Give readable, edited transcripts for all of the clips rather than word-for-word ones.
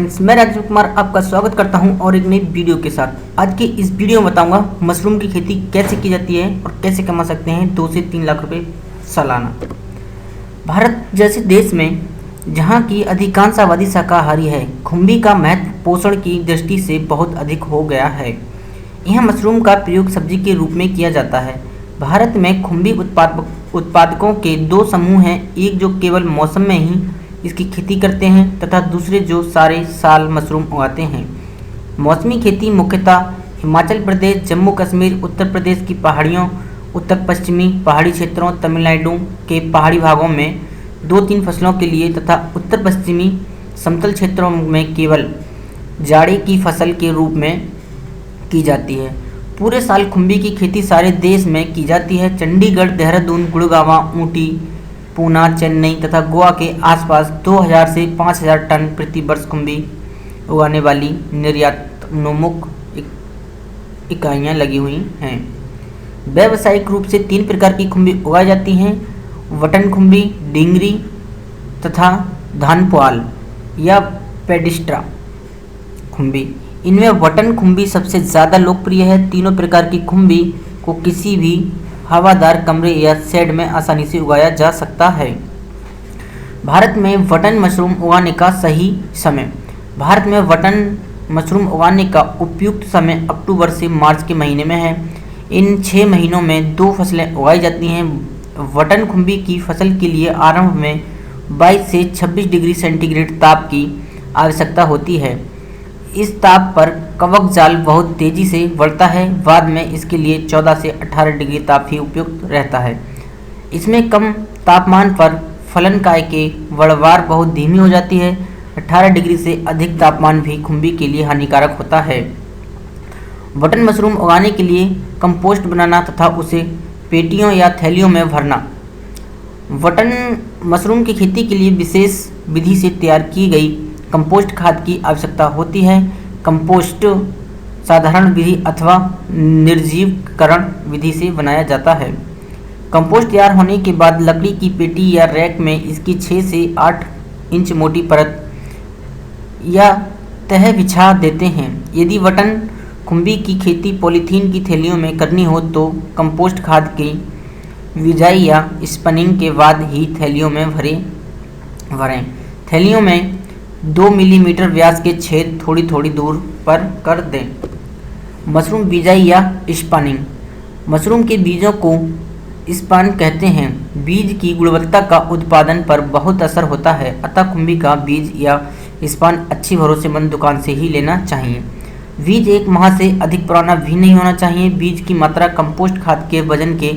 Friends, मैं राजीव कुमार आपका स्वागत करता हूं और एक नई वीडियो के साथ। आज के इस वीडियो में बताऊंगा मशरूम की खेती कैसे की जाती है और कैसे कमा सकते हैं 2 से 3 लाख रुपए सालाना। भारत जैसे देश में जहां की अधिकांश आबादी शाकाहारी है, खुम्भी का महत्व पोषण की दृष्टि से बहुत अधिक हो गया है। यहाँ मशरूम का प्रयोग सब्जी के रूप में किया जाता है। भारत में खुम्भी उत्पादकों के 2 समूह हैं, एक जो केवल मौसम में ही इसकी खेती करते हैं तथा दूसरे जो सारे साल मशरूम उगाते हैं। मौसमी खेती मुख्यतः हिमाचल प्रदेश, जम्मू कश्मीर, उत्तर प्रदेश की पहाड़ियों, उत्तर पश्चिमी पहाड़ी क्षेत्रों, तमिलनाडु के पहाड़ी भागों में 2-3 फसलों के लिए तथा उत्तर पश्चिमी समतल क्षेत्रों में केवल जाड़े की फसल के रूप में की जाती है। पूरे साल खुम्भी की खेती सारे देश में की जाती है। चंडीगढ़, देहरादून, गुड़गांव, ऊटी, पूना, चेन्नई तथा गोवा के आसपास 2000 से 5000 टन प्रति वर्ष खुम्भी उगाने वाली निर्यातोन्मुख इकाइयाँ लगी हुई हैं। व्यावसायिक रूप से 3 प्रकार की खुम्भी उगाई जाती हैं: वटन खुम्भी, डिंगरी तथा धानपुआल या पेडिस्ट्रा खुम्भी। इनमें वटन खुम्भी सबसे ज़्यादा लोकप्रिय है। तीनों प्रकार की खुम्भी को किसी भी हवादार कमरे या शेड में आसानी से उगाया जा सकता है। भारत में वटन मशरूम उगाने का सही समय। भारत में वटन मशरूम उगाने का उपयुक्त समय अक्टूबर से मार्च के महीने में है। इन 6 महीनों में 2 फसलें उगाई जाती हैं। वटन खुम्भी की फसल के लिए आरंभ में 22 से 26 डिग्री सेंटीग्रेड ताप की आवश्यकता होती है। इस ताप पर कवक जाल बहुत तेज़ी से बढ़ता है। बाद में इसके लिए 14 से 18 डिग्री ताप ही उपयुक्त रहता है। इसमें कम तापमान पर फलन काय के बढ़वार बहुत धीमी हो जाती है। 18 डिग्री से अधिक तापमान भी खुम्भी के लिए हानिकारक होता है। बटन मशरूम उगाने के लिए कंपोस्ट बनाना तथा उसे पेटियों या थैलियों में भरना। बटन मशरूम की खेती के लिए विशेष विधि से तैयार की गई कंपोस्ट खाद की आवश्यकता होती है। कंपोस्ट साधारण विधि अथवा निर्जीवकरण विधि से बनाया जाता है। कंपोस्ट तैयार होने के बाद लकड़ी की पेटी या रैक में इसकी 6 से 8 इंच मोटी परत या तह बिछा देते हैं। यदि वटन खुम्भी की खेती पॉलीथीन की थैलियों में करनी हो तो कंपोस्ट खाद की बिजाई या स्पनिंग के बाद ही थैलियों में भरें। थैलियों में 2 मिलीमीटर व्यास के छेद थोड़ी थोड़ी दूर पर कर दें। मशरूम बिजाई या स्पनिंग। मशरूम के बीजों को स्पान कहते हैं। बीज की गुणवत्ता का उत्पादन पर बहुत असर होता है, अतः खुम्भी का बीज या स्पान अच्छी भरोसेमंद दुकान से ही लेना चाहिए। बीज 1 माह से अधिक पुराना भी नहीं होना चाहिए। बीज की मात्रा कंपोस्ट खाद के वजन के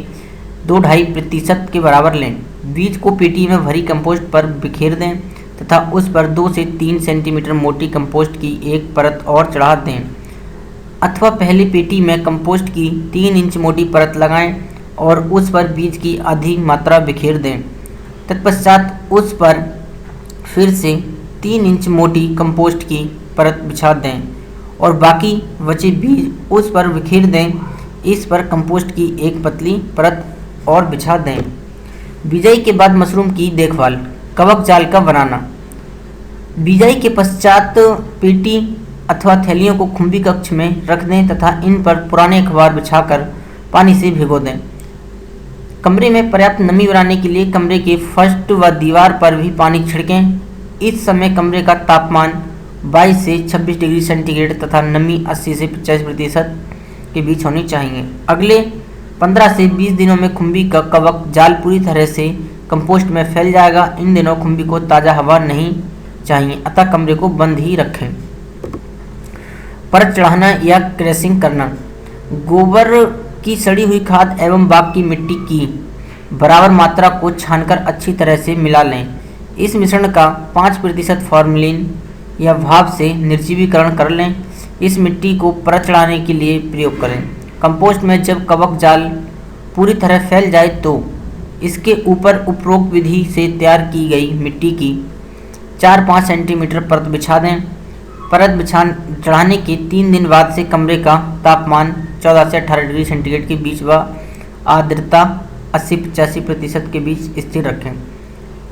2-2.5% के बराबर लें। बीज को पेटी में भरी कंपोस्ट पर बिखेर दें तथा उस पर 2 से 3 सेंटीमीटर मोटी कंपोस्ट की एक परत और चढ़ा दें, अथवा पहले पेटी में कंपोस्ट की 3 इंच मोटी परत लगाएं और उस पर बीज की आधी मात्रा बिखेर दें। तत्पश्चात उस पर फिर से 3 इंच मोटी कंपोस्ट की परत बिछा दें और बाकी बचे बीज उस पर बिखेर दें। इस पर कंपोस्ट की एक पतली परत और बिछा दें। बिजाई के बाद मशरूम की देखभाल। कवक जाल का बनाना। बिजाई के पश्चात पेटी अथवा थैलियों को खुम्भी कक्ष में रख दें तथा इन पर पुराने अखबार बिछाकर पानी से भिगो दें। कमरे में पर्याप्त नमी बनाने के लिए कमरे के फर्श व दीवार पर भी पानी छिड़कें। इस समय कमरे का तापमान 22 से 26 डिग्री सेंटीग्रेड तथा नमी 80 से 85% के बीच होनी चाहिए। अगले 15 से 20 दिनों में खुम्भी का कवक जाल पूरी तरह से कंपोस्ट में फैल जाएगा। इन दिनों खुम्भी को ताज़ा हवा नहीं चाहिए, अतः कमरे को बंद ही रखें। परत चढ़ाना या क्रैशिंग करना। गोबर की सड़ी हुई खाद एवं बाग की मिट्टी की बराबर मात्रा को छानकर अच्छी तरह से मिला लें। इस मिश्रण का 5% फॉर्मेलिन या भाप से निर्जीवीकरण कर लें। इस मिट्टी को परत चढ़ाने के लिए प्रयोग करें। कंपोस्ट में जब कवक जाल पूरी तरह फैल जाए तो इसके ऊपर उपरोक्त विधि से तैयार की गई मिट्टी की 4-5 सेंटीमीटर परत बिछा दें। परत चढ़ाने के 3 दिन बाद से कमरे का तापमान 14 से 18 डिग्री सेंटीग्रेड के बीच व आर्द्रता 80-85% के बीच स्थिर रखें।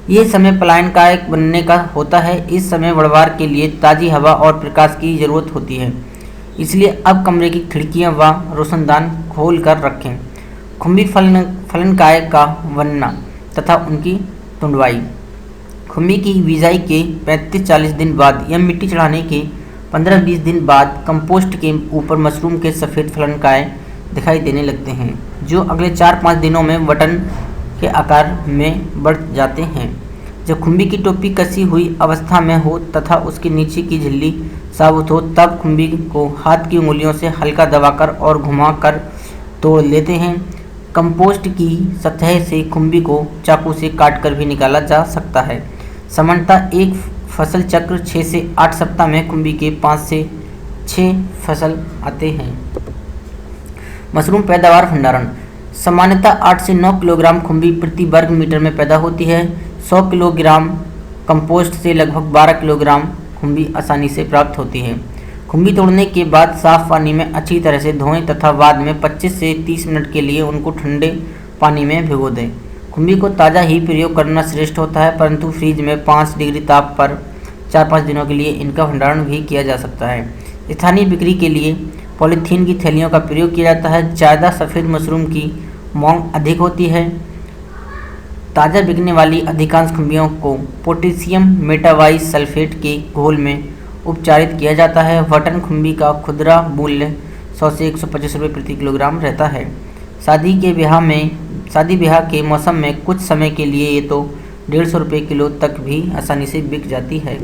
ये समय पलायनकायक बनने का होता है। इस समय बढ़वार के लिए ताज़ी हवा और प्रकाश की ज़रूरत होती है, इसलिए अब कमरे की खिड़कियां व रोशनदान खोल कर रखें। खुम्बी फलनकाय का बनना तथा उनकी टुंडवाई। खुम्बी की बिजाई के 35-40 दिन बाद या मिट्टी चढ़ाने के 15-20 दिन बाद कंपोस्ट के ऊपर मशरूम के सफ़ेद फलनकाय दिखाई देने लगते हैं, जो अगले 4-5 दिनों में बटन के आकार में बढ़ जाते हैं। जब खुम्बी की टोपी कसी हुई अवस्था में हो तथा उसके नीचे की झिल्ली साबुत हो, तब खुम्बी को हाथ की उंगलियों से हल्का दबाकर और घुमाकर तोड़ लेते हैं। कंपोस्ट की सतह से खुम्बी को चाकू से काटकर भी निकाला जा सकता है। सामान्यतः एक फसल चक्र 6 से 8 सप्ताह में खुम्बी के 5 से 6 फसल आते हैं। मशरूम पैदावार भंडारण। सामान्यतः 8 से 9 किलोग्राम खुम्बी प्रति वर्ग मीटर में पैदा होती है। 100 किलोग्राम कंपोस्ट से लगभग 12 किलोग्राम खुम्बी आसानी से प्राप्त होती है। खुम्बी तोड़ने के बाद साफ पानी में अच्छी तरह से धोएं तथा बाद में 25 से 30 मिनट के लिए उनको ठंडे पानी में भिगो दें। खुम्बी को ताज़ा ही प्रयोग करना श्रेष्ठ होता है, परंतु फ्रीज में 5 डिग्री ताप पर 4-5 दिनों के लिए इनका भंडारण भी किया जा सकता है। स्थानीय बिक्री के लिए पॉलीथीन की थैलियों का प्रयोग किया जाता है। ज़्यादा सफ़ेद मशरूम की मांग अधिक होती है। ताज़ा बिकने वाली अधिकांश खुम्बियों को पोटेशियम मेटावाई सल्फेट के घोल में उपचारित किया जाता है। बटन खुम्बी का खुदरा मूल्य 100 से 125 रुपये प्रति किलोग्राम रहता है। शादी ब्याह के मौसम में कुछ समय के लिए ये तो 150 रुपये किलो तक भी आसानी से बिक जाती है।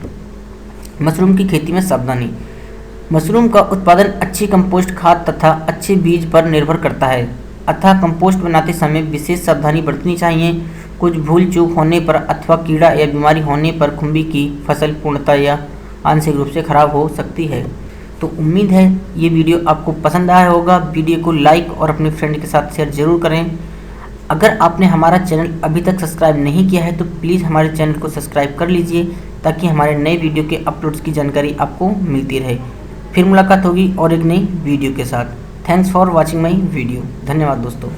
मशरूम की खेती में सावधानी। मशरूम का उत्पादन अच्छी कंपोस्ट खाद तथा अच्छे बीज पर निर्भर करता है, अतः कंपोस्ट बनाते समय विशेष सावधानी बरतनी चाहिए। कुछ भूल चूक होने पर अथवा कीड़ा या बीमारी होने पर खुम्बी की फसल पूर्णतः या आंशिक रूप से खराब हो सकती है। तो उम्मीद है ये वीडियो आपको पसंद आया होगा। वीडियो को लाइक और अपने फ्रेंड के साथ शेयर जरूर करें। अगर आपने हमारा चैनल अभी तक सब्सक्राइब नहीं किया है तो प्लीज़ हमारे चैनल को सब्सक्राइब कर लीजिए, ताकि हमारे नए वीडियो के अपलोड्स की जानकारी आपको मिलती रहे। फिर मुलाकात होगी और एक नई वीडियो के साथ। Thanks for watching my video. धन्यवाद दोस्तों।